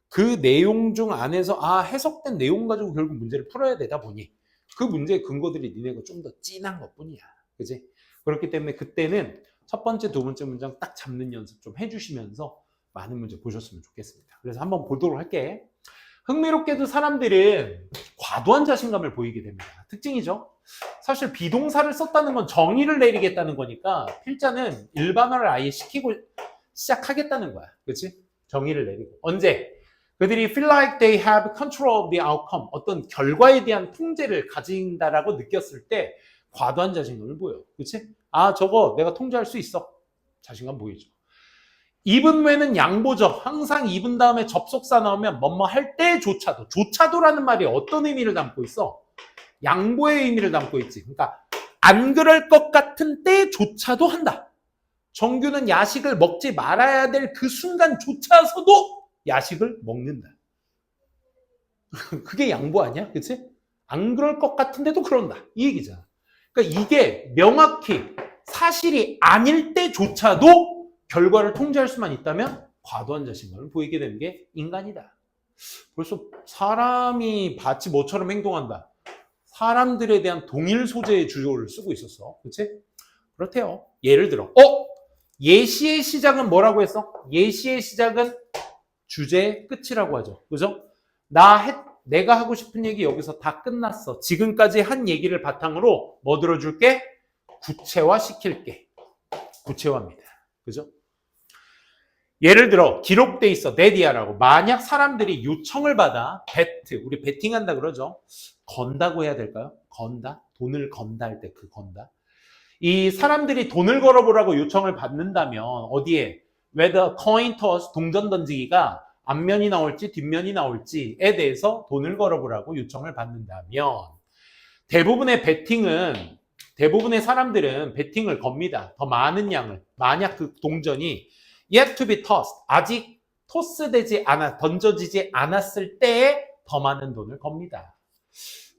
그 내용 중 안에서 해석된 내용 가지고 결국 문제를 풀어야 되다 보니 그 문제의 근거들이 니네가 좀 더 진한 것뿐이야. 그지? 그렇기 때문에 그때는 첫 번째, 두 번째 문장 딱 잡는 연습 좀 해주시면서 많은 문제 보셨으면 좋겠습니다. 그래서 한번 보도록 할게. 흥미롭게도 사람들은 과도한 자신감을 보이게 됩니다. 특징이죠. 사실 비동사를 썼다는 건 정의를 내리겠다는 거니까 필자는 일반어를 아예 시키고 시작하겠다는 거야. 그렇지? 정의를 내리고. 언제? 그들이 feel like they have control of the outcome. 어떤 결과에 대한 통제를 가진다라고 느꼈을 때 과도한 자신감을 보여. 그렇지? 저거 내가 통제할 수 있어. 자신감 보이죠. even when은 양보죠. 항상 even 다음에 접속사 나오면 뭐뭐 할 때조차도. 조차도라는 말이 어떤 의미를 담고 있어? 양보의 의미를 담고 있지. 그러니까 안 그럴 것 같은 때조차도 한다. 정규는 야식을 먹지 말아야 될 그 순간조차서도 야식을 먹는다. 그게 양보 아니야? 그치? 안 그럴 것 같은데도 그런다. 이 얘기잖아. 그러니까 이게 명확히 사실이 아닐 때조차도 결과를 통제할 수만 있다면 과도한 자신감을 보이게 되는 게 인간이다. 벌써 사람이 마치 뭐처럼 행동한다. 사람들에 대한 동일 소재의 주어를 쓰고 있었어. 그치? 그렇대요. 예를 들어 예시의 시작은 뭐라고 했어? 예시의 시작은 주제의 끝이라고 하죠. 그죠? 내가 하고 싶은 얘기 여기서 다 끝났어. 지금까지 한 얘기를 바탕으로 뭐 들어줄게? 구체화 시킬게. 구체화입니다. 그죠? 예를 들어 기록돼 있어. 네디아라고. 만약 사람들이 요청을 받아 우리 베팅한다 그러죠. 건다고 해야 될까요? 건다? 돈을 건다 할 때 그 건다. 이 사람들이 돈을 걸어보라고 요청을 받는다면 어디에? whether coin toss, 동전 던지기가 앞면이 나올지 뒷면이 나올지에 대해서 돈을 걸어보라고 요청을 받는다면 대부분의 사람들은 베팅을 겁니다. 더 많은 양을. 만약 그 동전이 yet to be tossed, 아직 던져지지 않았을 때에 더 많은 돈을 겁니다.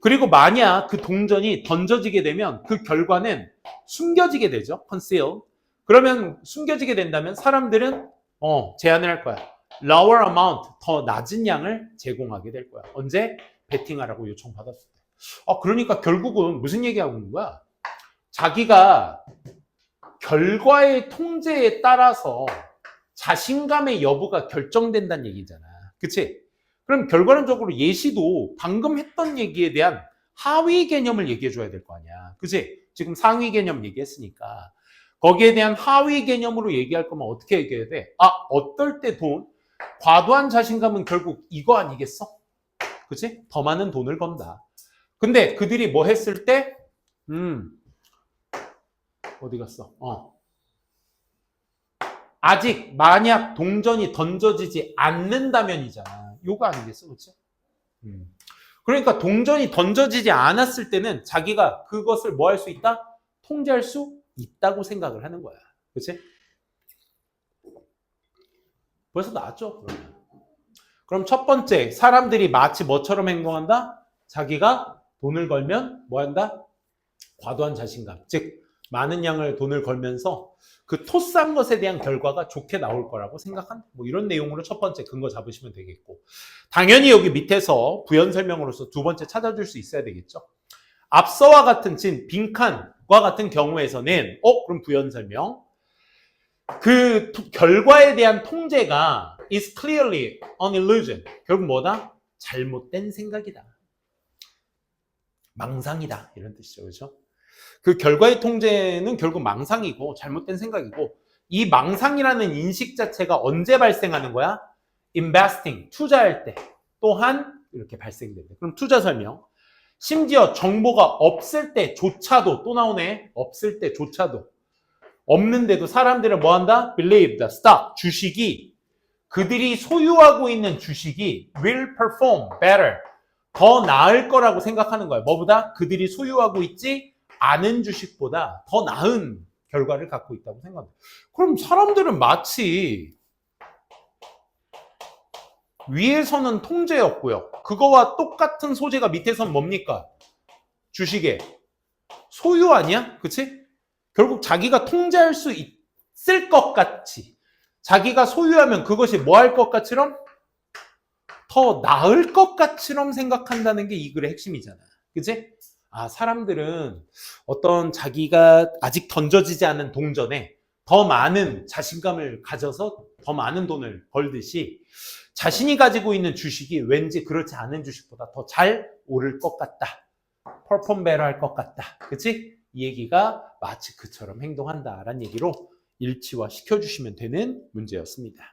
그리고 만약 그 동전이 던져지게 되면 그 결과는 숨겨지게 되죠. conceal. 그러면 숨겨지게 된다면 사람들은 제안을 할 거야. lower amount, 더 낮은 양을 제공하게 될 거야. 언제? 베팅하라고 요청받았을 때. 그러니까 결국은 무슨 얘기하고 있는 거야? 자기가 결과의 통제에 따라서 자신감의 여부가 결정된다는 얘기잖아. 그치? 그럼 결과론적으로 예시도 방금 했던 얘기에 대한 하위 개념을 얘기해 줘야 될 거 아니야. 그치? 지금 상위 개념 얘기했으니까 거기에 대한 하위 개념으로 얘기할 거면 어떻게 얘기해야 돼? 어떨 때 과도한 자신감은 결국 이거 아니겠어? 그치? 더 많은 돈을 건다. 근데 그들이 뭐 했을 때? 어디 갔어? 아직 만약 동전이 던져지지 않는다면이잖아. 요거 아니겠어? 그치? 그러니까 동전이 던져지지 않았을 때는 자기가 그것을 뭐 할 수 있다? 통제할 수 있다고 생각을 하는 거야. 그치? 벌써 나왔죠? 그럼 첫 번째, 사람들이 마치 뭐처럼 행동한다? 자기가 돈을 걸면 뭐 한다? 과도한 자신감. 즉, 많은 양을 돈을 걸면서 그 토스한 것에 대한 결과가 좋게 나올 거라고 생각한다. 뭐 이런 내용으로 첫 번째 근거 잡으시면 되겠고. 당연히 여기 밑에서 부연 설명으로서 두 번째 찾아줄 수 있어야 되겠죠. 앞서와 같은 빈칸과 같은 경우에서는 그럼 부연 설명. 그 결과에 대한 통제가 is clearly an illusion. 결국 뭐다? 잘못된 생각이다. 망상이다. 이런 뜻이죠. 그렇죠? 그 결과의 통제는 결국 망상이고 잘못된 생각이고 이 망상이라는 인식 자체가 언제 발생하는 거야? investing, 투자할 때 또한 이렇게 발생된다. 그럼 투자 설명. 심지어 정보가 없을 때조차도 또 나오네. 없을 때조차도 없는데도 사람들은 뭐 한다? believe the stock, 주식이 그들이 소유하고 있는 주식이 will perform better, 더 나을 거라고 생각하는 거예요. 뭐보다? 그들이 소유하고 있지 않은 주식보다 더 나은 결과를 갖고 있다고 생각합니다. 그럼 사람들은 마치 위에서는 통제였고요. 그거와 똑같은 소재가 밑에서는 뭡니까? 주식의 소유 아니야? 그치? 결국 자기가 통제할 수 있을 것 같이 자기가 소유하면 그것이 뭐 할 것 같처럼? 더 나을 것 같처럼 생각한다는 게 이 글의 핵심이잖아. 그치? 아, 사람들은 어떤 자기가 아직 던져지지 않은 동전에 더 많은 자신감을 가져서 더 많은 돈을 벌듯이 자신이 가지고 있는 주식이 왠지 그렇지 않은 주식보다 더 잘 오를 것 같다. perform better 할 것 같다. 그치? 이 얘기가 마치 그처럼 행동한다라는 얘기로 일치화 시켜주시면 되는 문제였습니다.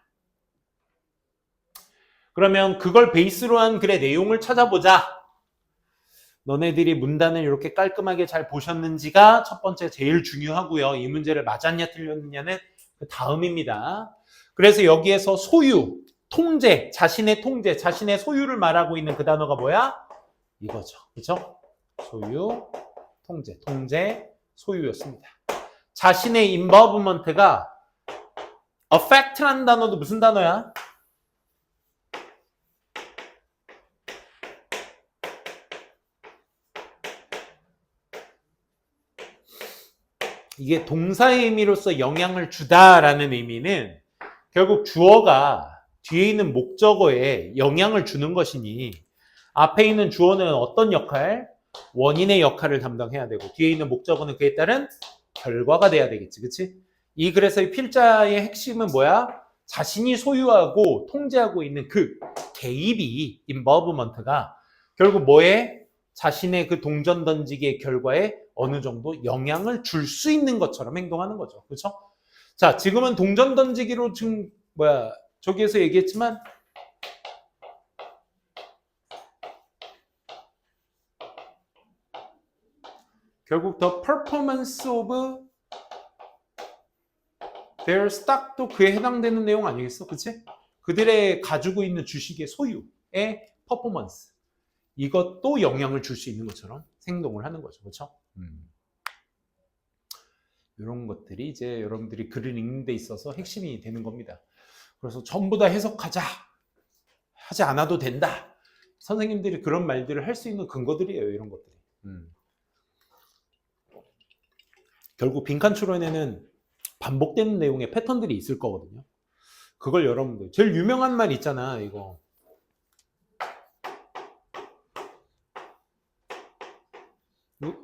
그러면 그걸 베이스로 한 글의 내용을 찾아보자. 너네들이 문단을 이렇게 깔끔하게 잘 보셨는지가 첫 번째 제일 중요하고요. 이 문제를 맞았냐 틀렸느냐는 그 다음입니다. 그래서 여기에서 소유, 통제, 자신의 통제, 자신의 소유를 말하고 있는 그 단어가 뭐야? 이거죠. 그렇죠? 소유, 통제, 소유였습니다. 자신의 involvement가 affect라는 단어도 무슨 단어야? 이게 동사의 의미로서 영향을 주다라는 의미는 결국 주어가 뒤에 있는 목적어에 영향을 주는 것이니 앞에 있는 주어는 어떤 역할? 원인의 역할을 담당해야 되고 뒤에 있는 목적어는 그에 따른 결과가 돼야 되겠지. 그치? 이 그래서 이 필자의 핵심은 뭐야? 자신이 소유하고 통제하고 있는 그 개입이 involvement가 결국 뭐에? 자신의 그 동전 던지기의 결과에 어느 정도 영향을 줄 수 있는 것처럼 행동하는 거죠. 그렇죠? 자, 지금은 동전 던지기로 지금 저기에서 얘기했지만 결국 the performance of their stock도 그에 해당되는 내용 아니겠어? 그치? 그들의 가지고 있는 주식의 소유의 퍼포먼스. 이것도 영향을 줄 수 있는 것처럼 행동을 하는 거죠. 그렇죠? 이런 것들이 이제 여러분들이 글을 읽는 데 있어서 핵심이 되는 겁니다. 그래서 전부 다 해석하자. 하지 않아도 된다. 선생님들이 그런 말들을 할 수 있는 근거들이에요. 이런 것들이. 결국 빈칸 추론에는 반복되는 내용의 패턴들이 있을 거거든요. 그걸 여러분들 제일 유명한 말 있잖아. 이거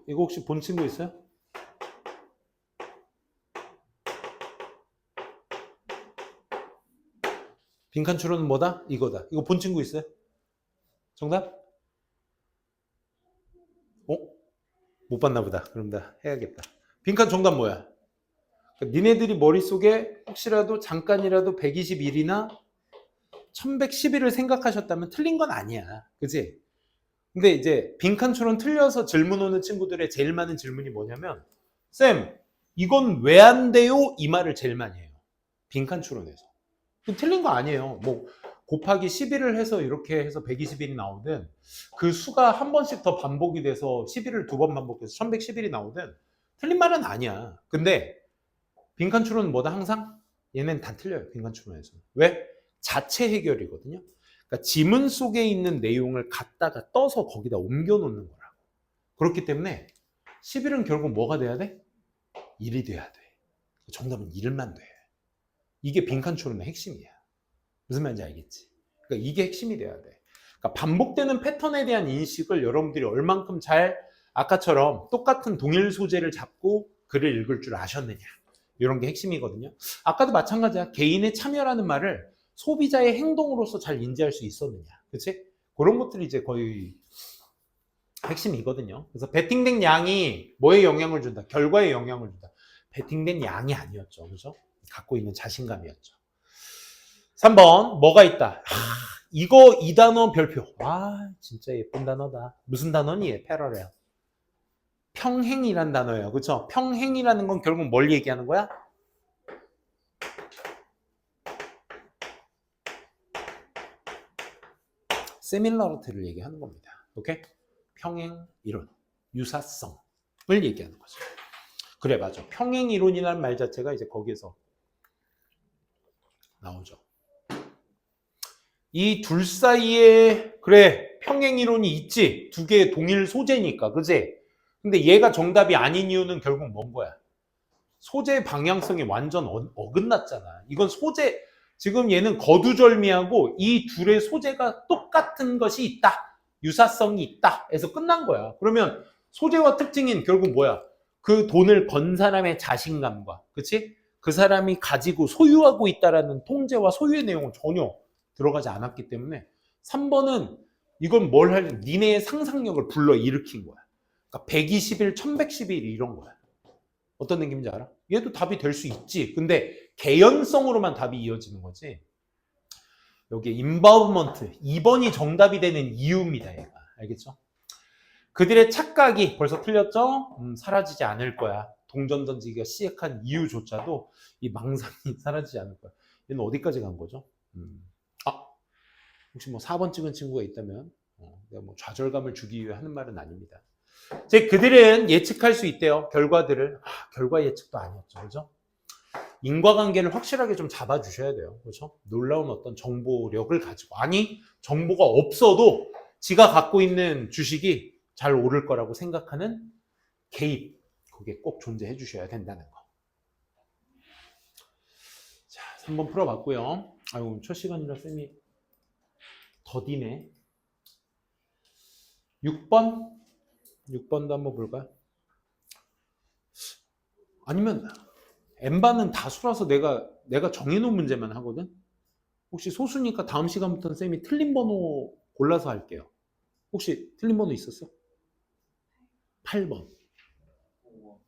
혹시 본 친구 있어요? 빈칸 추론은 뭐다? 이거다. 이거 본 친구 있어요? 정답? 못 봤나 보다. 그럼 나 해야겠다. 빈칸 정답 뭐야? 그러니까 니네들이 머릿속에 혹시라도 잠깐이라도 121이나 1111을 생각하셨다면 틀린 건 아니야. 그치? 근데 이제 빈칸 추론 틀려서 질문 오는 친구들의 제일 많은 질문이 뭐냐면 쌤, 이건 왜 안 돼요? 이 말을 제일 많이 해요. 빈칸 추론에서. 틀린 거 아니에요. 뭐 곱하기 11을 해서 이렇게 해서 121이 나오든 그 수가 한 번씩 더 반복이 돼서 11을 두 번 반복해서 1111이 나오든 틀린 말은 아니야. 근데 빈칸 추론은 뭐다? 항상 얘는 다 틀려요. 빈칸 추론에서. 왜? 자체 해결이거든요. 그러니까 지문 속에 있는 내용을 갖다가 떠서 거기다 옮겨 놓는 거라고. 그렇기 때문에 11은 결국 뭐가 돼야 돼? 1이 돼야 돼. 정답은 1만 돼. 이게 빈칸 추론의 핵심이야. 무슨 말인지 알겠지? 그러니까 이게 핵심이 돼야 돼. 그러니까 반복되는 패턴에 대한 인식을 여러분들이 얼만큼 잘 아까처럼 똑같은 동일 소재를 잡고 글을 읽을 줄 아셨느냐. 이런 게 핵심이거든요. 아까도 마찬가지야. 개인의 참여라는 말을 소비자의 행동으로서 잘 인지할 수 있었느냐. 그치? 그런 것들이 이제 거의 핵심이거든요. 그래서 베팅된 양이 뭐에 영향을 준다? 결과에 영향을 준다. 베팅된 양이 아니었죠. 그죠? 갖고 있는 자신감이었죠. 3번, 뭐가 있다? 이거 이 단어 별표. 진짜 예쁜 단어다. 무슨 단어니? 패러렐. 평행이란 단어예요. 그렇죠? 평행이라는 건 결국 뭘 얘기하는 거야? 시밀러리티를 얘기하는 겁니다. 오케이? 평행 이론, 유사성을 얘기하는 거죠. 그래, 맞아. 평행 이론이라는 말 자체가 이제 거기에서 나오죠. 이 둘 사이에 그래 평행 이론이 있지. 두 개의 동일 소재니까, 그지? 근데 얘가 정답이 아닌 이유는 결국 뭔 거야? 소재 방향성이 완전 어긋났잖아. 이건 소재, 지금 얘는 거두절미하고 이 둘의 소재가 똑같은 것이 있다. 유사성이 있다. 해서 끝난 거야. 그러면 소재와 특징인 결국 뭐야? 그 돈을 건 사람의 자신감과, 그치? 그 사람이 가지고 소유하고 있다라는 통제와 소유의 내용은 전혀 들어가지 않았기 때문에 3번은 이건 뭘 하려면 니네의 상상력을 불러일으킨 거야. 그러니까 120일, 1111 이런 거야. 어떤 느낌인지 알아? 얘도 답이 될 수 있지. 근데 개연성으로만 답이 이어지는 거지. 여기 involvement 2번이 정답이 되는 이유입니다. 얘가. 알겠죠? 그들의 착각이 벌써 틀렸죠? 사라지지 않을 거야. 동전 던지기가 시작한 이유조차도 이 망상이 사라지지 않을 거야. 얘는 어디까지 간 거죠? 혹시 뭐 4번 찍은 친구가 있다면 내가 뭐 좌절감을 주기 위해 하는 말은 아닙니다. 그들은 예측할 수 있대요. 결과들을. 결과 예측도 아니었죠. 그죠? 인과관계를 확실하게 좀 잡아주셔야 돼요. 그렇죠? 놀라운 어떤 정보력을 가지고. 아니, 정보가 없어도 지가 갖고 있는 주식이 잘 오를 거라고 생각하는 개입. 그게 꼭 존재해 주셔야 된다는 거. 자, 3번 풀어봤고요. 아유, 첫 시간이라 쌤이 더디네. 6번도 한번 볼까요? 아니면 N반은 다수라서 내가 정해놓은 문제만 하거든? 혹시 소수니까 다음 시간부터는 쌤이 틀린 번호 골라서 할게요. 혹시 틀린 번호 있었어? 8번,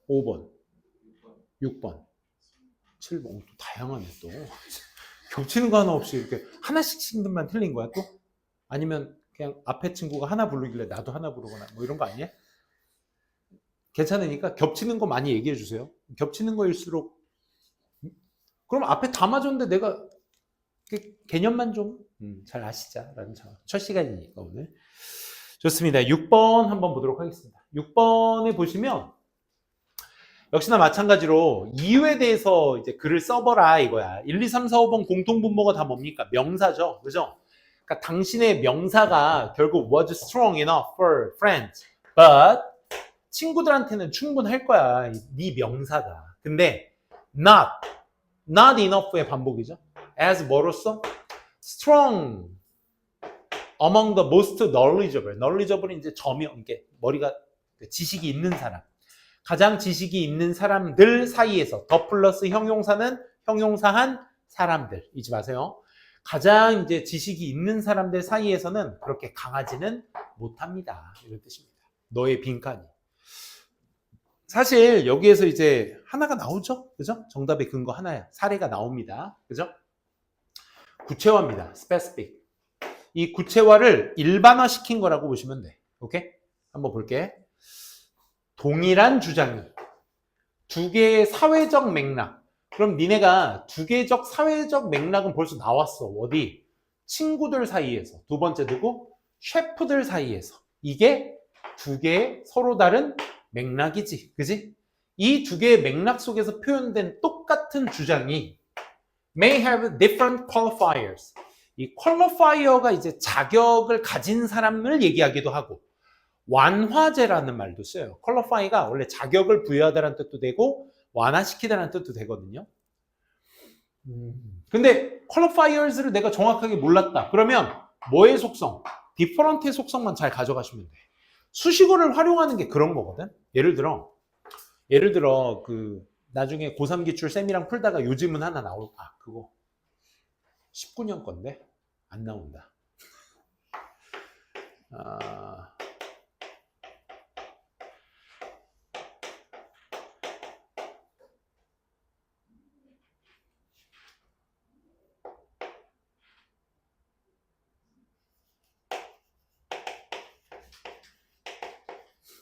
5번, 6번, 7번. 또 다양하네 또. 겹치는 거 하나 없이 이렇게 하나씩씩만 틀린 거야 또? 아니면 그냥 앞에 친구가 하나 부르길래 나도 하나 부르거나 뭐 이런 거 아니야? 괜찮으니까 겹치는 거 많이 얘기해 주세요. 겹치는 거일수록 그럼 앞에 다 맞았는데 내가 개념만 좀 잘 아시자라는 첫 시간이니까 오늘. 좋습니다. 6번 한번 보도록 하겠습니다. 6번에 보시면 역시나 마찬가지로 이유에 대해서 이제 글을 써봐라 이거야. 1, 2, 3, 4, 5번 공통분모가 다 뭡니까? 명사죠. 그죠? 그러니까 당신의 명사가 결국 was strong enough for friends, but 친구들한테는 충분할 거야. 네 명사가. 근데 not enough의 반복이죠. as 뭐로써? strong among the most knowledgeable. knowledgeable은 이제 저명, 이게 머리가 지식이 있는 사람. 가장 지식이 있는 사람들 사이에서 더 플러스 형용사는 형용사한 사람들. 잊지 마세요. 가장 이제 지식이 있는 사람들 사이에서는 그렇게 강하지는 못합니다. 이런 뜻입니다. 너의 빈칸이. 사실 여기에서 이제 하나가 나오죠. 그죠? 정답의 근거 하나야. 사례가 나옵니다. 그죠? 구체화입니다. specific. 이 구체화를 일반화 시킨 거라고 보시면 돼. 오케이? 한번 볼게. 동일한 주장이 두 개의 사회적 맥락. 그럼 니네가 두 개적 사회적 맥락은 벌써 나왔어. 어디? 친구들 사이에서. 두 번째 누구? 셰프들 사이에서. 이게 두 개의 서로 다른 맥락이지. 그지? 이 두 개의 맥락 속에서 표현된 똑같은 주장이 may have different qualifiers. 이 qualifier가 이제 자격을 가진 사람을 얘기하기도 하고 완화제라는 말도 써요. qualify가 원래 자격을 부여하다라는 뜻도 되고 완화시키다라는 뜻도 되거든요. 근데 qualifiers를 내가 정확하게 몰랐다. 그러면 뭐의 속성? different의 속성만 잘 가져가시면 돼. 수식어를 활용하는 게 그런 거거든. 예를 들어 나중에 고3 기출 쌤이랑 풀다가 요즘은 하나 나올, 그거 19년 건데 안 나온다.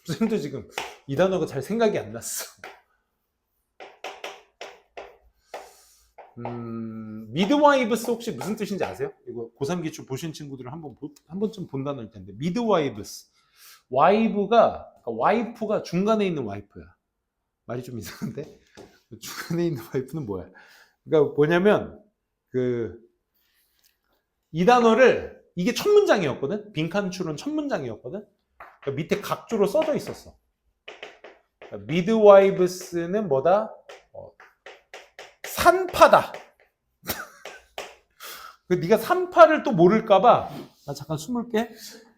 쌤도 지금 이 단어가 잘 생각이 안 났어. 미드와이브스 혹시 무슨 뜻인지 아세요? 이거 고3 기출 보신 친구들은 한 번쯤 본 단어일 텐데. 미드와이브스. 와이브가, 그러니까 와이프가 중간에 있는 와이프야. 말이 좀 이상한데? 중간에 있는 와이프는 뭐야? 그러니까 뭐냐면, 이 단어를, 이게 첫 문장이었거든? 빈칸출은 첫 문장이었거든? 그러니까 밑에 각주로 써져 있었어. 그러니까 미드와이브스는 뭐다? 산파다. 네가 산파를 또 모를까봐, 나 잠깐 숨을게.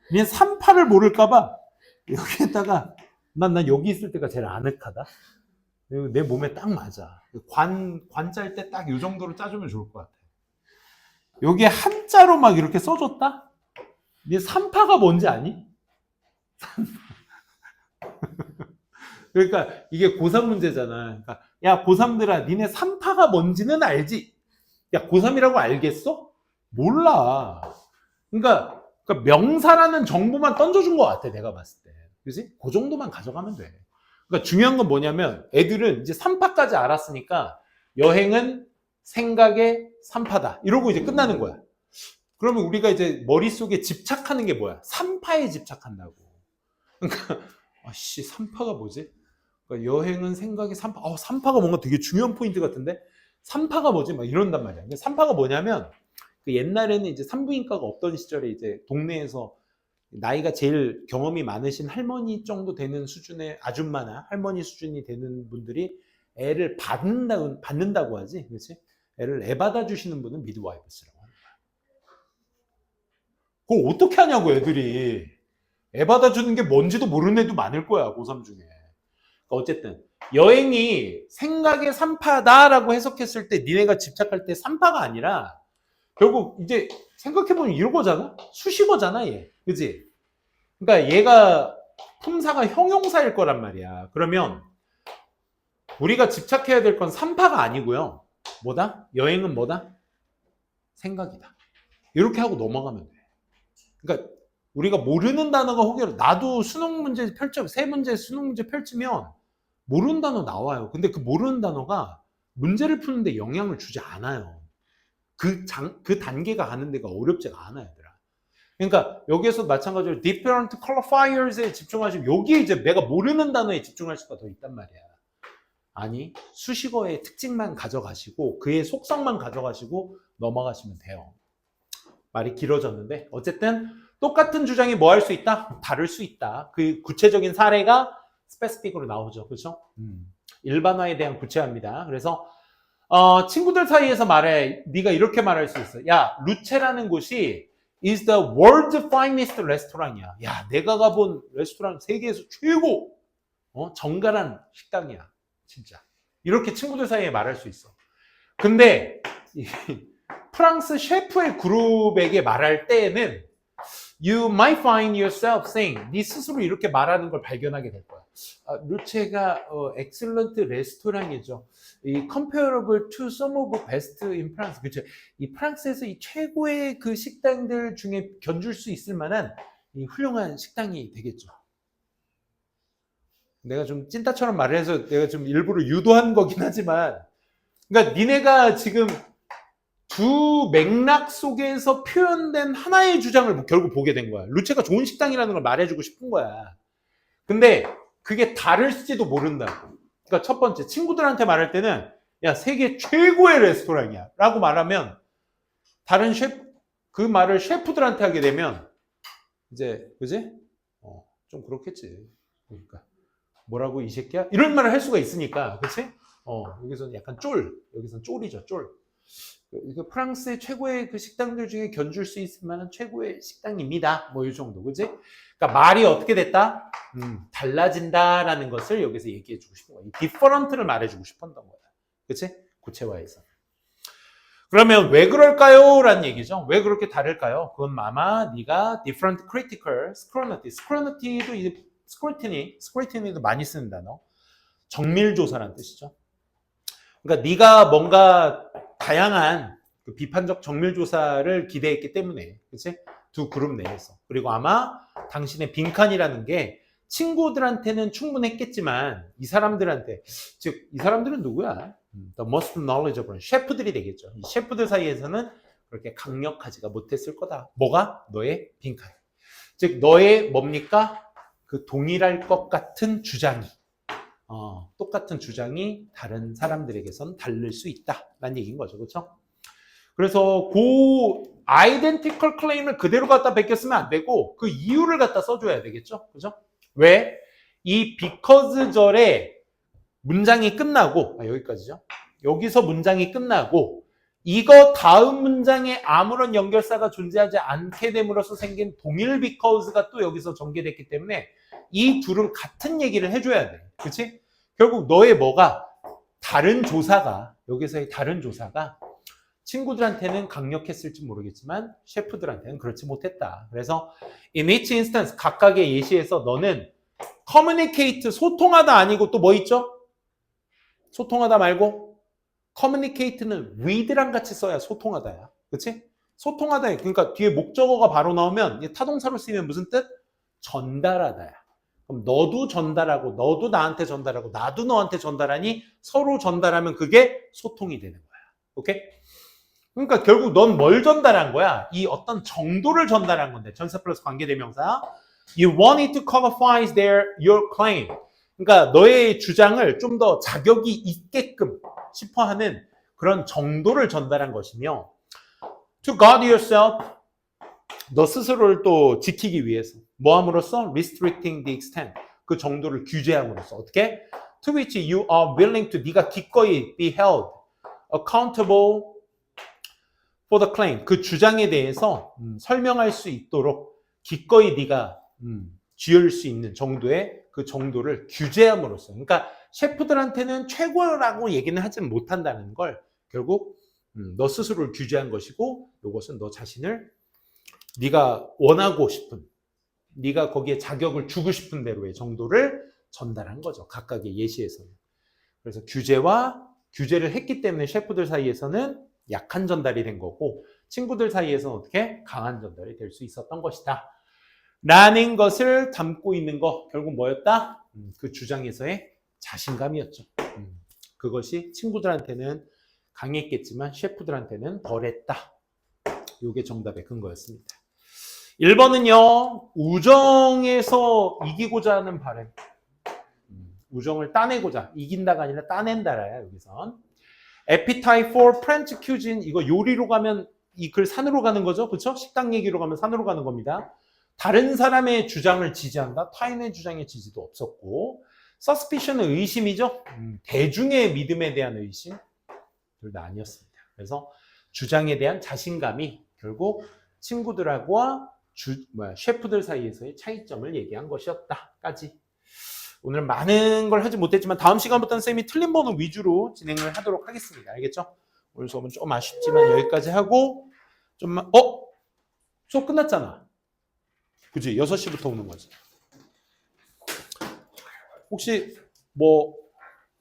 그냥 산파를 모를까봐 여기에다가 난 여기 있을 때가 제일 아늑하다. 내 몸에 딱 맞아. 관 짤 때 딱 이 정도로 짜주면 좋을 것 같아. 여기에 한자로 막 이렇게 써줬다? 네 산파가 뭔지 아니? 그러니까 이게 고3 문제잖아. 그러니까 야 고3들아 니네 산파가 뭔지는 알지? 야 고3이라고 알겠어? 몰라. 그러니까 명사라는 정보만 던져준 것 같아 내가 봤을 때. 그지? 그 정도만 가져가면 돼. 그러니까 중요한 건 뭐냐면 애들은 이제 3파까지 알았으니까 여행은 생각의 3파다 이러고 이제 끝나는 거야. 그러면 우리가 이제 머릿속에 집착하는 게 뭐야? 3파에 집착한다고. 그러니까 3파가 뭐지? 그러니까 여행은 생각의 3파. 3파가 뭔가 되게 중요한 포인트 같은데 3파가 뭐지? 막 이런단 말이야. 3파가 뭐냐면 옛날에는 이제 산부인과가 없던 시절에 이제 동네에서 나이가 제일 경험이 많으신 할머니 정도 되는 수준의 아줌마나 할머니 수준이 되는 분들이 애를 받는다고 하지, 그렇지? 애 받아주시는 분은 미드와이프스라고 하는 거야. 그걸 어떻게 하냐고 애들이. 애 받아주는 게 뭔지도 모르는 애도 많을 거야 고3 중에. 그러니까 어쨌든 여행이 생각의 3파다라고 해석했을 때 니네가 집착할 때 3파가 아니라 결국 이제 생각해보면 이거잖아? 수식어잖아 얘. 그지? 그러니까 얘가 품사가 형용사일 거란 말이야. 그러면 우리가 집착해야 될 건 3파가 아니고요. 뭐다? 여행은 뭐다? 생각이다. 이렇게 하고 넘어가면 돼. 그러니까 우리가 모르는 단어가 혹여나 나도 수능 문제 세 문제 수능 문제 펼치면 모르는 단어 나와요. 근데 그 모르는 단어가 문제를 푸는데 영향을 주지 않아요. 그 단계가 가는 데가 어렵지가 않아요, 얘들아. 그러니까 여기에서 마찬가지로 different qualifiers에 집중하시면 여기에 이제 내가 모르는 단어에 집중할 수가 더 있단 말이야. 아니, 수식어의 특징만 가져가시고 그의 속성만 가져가시고 넘어가시면 돼요. 말이 길어졌는데 어쨌든 똑같은 주장이 뭐 할 수 있다? 다를 수 있다. 그 구체적인 사례가 스페시픽으로 나오죠. 그렇죠? 일반화에 대한 구체화입니다. 그래서 친구들 사이에서 말해. 네가 이렇게 말할 수 있어. 야, 루체라는 곳이 is the world's finest restaurant이야. 야, 내가 가본 레스토랑 세계에서 최고 정갈한 식당이야. 진짜. 이렇게 친구들 사이에 말할 수 있어. 근데 프랑스 셰프의 그룹에게 말할 때에는 you might find yourself saying 네 스스로 이렇게 말하는 걸 발견하게 될 거야. 루체가 excellent 레스토랑이죠. 이 comparable to some of best in France. 그렇죠. 이 프랑스에서 이 최고의 그 식당들 중에 견줄 수 있을 만한 이 훌륭한 식당이 되겠죠. 내가 좀 찐따처럼 말을 해서 내가 좀 일부러 유도한 거긴 하지만, 그러니까 니네가 지금 두 맥락 속에서 표현된 하나의 주장을 결국 보게 된 거야. 루체가 좋은 식당이라는 걸 말해주고 싶은 거야. 근데 그게 다를지도 모른다고. 그러니까 첫 번째, 친구들한테 말할 때는 야, 세계 최고의 레스토랑이야 라고 말하면 다른 그 말을 셰프들한테 하게 되면 이제 그지? 좀 그렇겠지. 그러니까 뭐라고 이 새끼야? 이런 말을 할 수가 있으니까, 그렇지? 여기서는 약간 여기서는 쫄이죠, 쫄. 그 프랑스의 최고의 그 식당들 중에 견줄 수 있을 만한 최고의 식당입니다. 뭐 이 정도, 그지? 그러니까 말이 어떻게 됐다? 달라진다라는 것을 여기서 얘기해주고 싶은 거야. 이 different를 말해주고 싶었던 거야. 그치? 구체화해서. 그러면 왜 그럴까요? 라는 얘기죠. 왜 그렇게 다를까요? 그건 아마 네가 different critical scrutiny도 많이 쓰는 단어. 정밀조사라는 뜻이죠. 그러니까 네가 뭔가 다양한 그 비판적 정밀조사를 기대했기 때문에, 그치? 두 그룹 내에서. 그리고 아마 당신의 빈칸이라는 게 친구들한테는 충분했겠지만 이 사람들한테, 즉 이 사람들은 누구야? The most knowledgeable 셰프들이 되겠죠. 이 셰프들 사이에서는 그렇게 강력하지가 못했을 거다. 뭐가? 너의 빈칸. 즉 너의 뭡니까? 그 동일할 것 같은 주장이 똑같은 주장이 다른 사람들에게선 다를 수 있다라는 얘기인 거죠. 그렇죠? 그래서 그 identical claim을 그대로 갖다 베꼈으면 안 되고 그 이유를 갖다 써줘야 되겠죠. 그죠? 왜? 이 because절에 문장이 끝나고 여기까지죠. 여기서 문장이 끝나고 이거 다음 문장에 아무런 연결사가 존재하지 않게 됨으로써 생긴 동일 because가 또 여기서 전개됐기 때문에 이 둘은 같은 얘기를 해줘야 돼. 그렇지? 결국 너의 뭐가 다른 조사가 여기서의 다른 조사가 친구들한테는 강력했을지 모르겠지만 셰프들한테는 그렇지 못했다. 그래서 in each instance 각각의 예시에서 너는 communicate 소통하다 아니고 또 뭐 있죠? 소통하다 말고 communicate는 with랑 같이 써야 소통하다야. 그렇지? 소통하다. 그러니까 뒤에 목적어가 바로 나오면 타동사로 쓰이면 무슨 뜻? 전달하다야. 그럼 너도 전달하고 너도 나한테 전달하고 나도 너한테 전달하니 서로 전달하면 그게 소통이 되는 거야. 오케이? 그러니까 결국 넌 뭘 전달한 거야? 이 어떤 정도를 전달한 건데 전사 플러스 관계대명사 You wanted to qualify your claim. 그러니까 너의 주장을 좀 더 자격이 있게끔 싶어하는 그런 정도를 전달한 것이며 To guard yourself 너 스스로를 또 지키기 위해서 뭐 함으로써? Restricting the extent 그 정도를 규제함으로써 어떻게? To which you are willing to 네가 기꺼이 be held accountable for the claim 그 주장에 대해서 설명할 수 있도록 기꺼이 네가 쥐을 수 있는 정도의 그 정도를 규제함으로써 그러니까 셰프들한테는 최고라고 얘기는 하지 못한다는 걸 결국 너 스스로를 규제한 것이고 이것은 너 자신을 네가 원하고 싶은 네가 거기에 자격을 주고 싶은 대로의 정도를 전달한 거죠. 각각의 예시에서는. 그래서 규제를 했기 때문에 셰프들 사이에서는 약한 전달이 된 거고 친구들 사이에서는 어떻게 강한 전달이 될 수 있었던 것이다. 라는 것을 담고 있는 거 결국 뭐였다? 그 주장에서의 자신감이었죠. 그것이 친구들한테는 강했겠지만 셰프들한테는 덜했다. 이게 정답의 근거였습니다. 1번은요. 우정에서 이기고자 하는 바람. 우정을 따내고자. 이긴다가 아니라 따낸다라야 여기선. Appetite for French cuisine. 이거 요리로 가면 이 글 산으로 가는 거죠. 그렇죠? 식당 얘기로 가면 산으로 가는 겁니다. 다른 사람의 주장을 지지한다. 타인의 주장의 지지도 없었고 Suspicion은 의심이죠. 대중의 믿음에 대한 의심. 둘 다 아니었습니다. 그래서 주장에 대한 자신감이 결국 친구들하고 셰프들 사이에서의 차이점을 얘기한 것이었다까지. 오늘 많은 걸 하지 못했지만 다음 시간부터는 쌤이 틀린 번호 위주로 진행을 하도록 하겠습니다. 알겠죠? 오늘 수업은 좀 아쉽지만 여기까지 하고 좀만 수업 끝났잖아. 그지? 6시부터 오는 거지. 혹시 뭐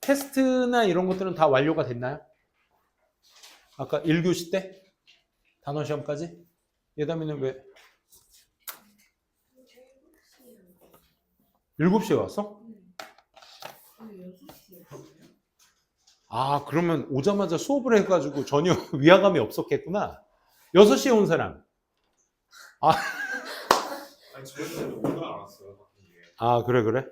테스트나 이런 것들은 다 완료가 됐나요? 아까 1교시 때? 단어 시험까지? 예담이는 왜? 7시에 왔어? 아, 그러면 오자마자 수업을 해가지고 전혀 위화감이 없었겠구나. 6시에 온 사람. 아니 저희는 오늘 안 왔어요. 아, 그래.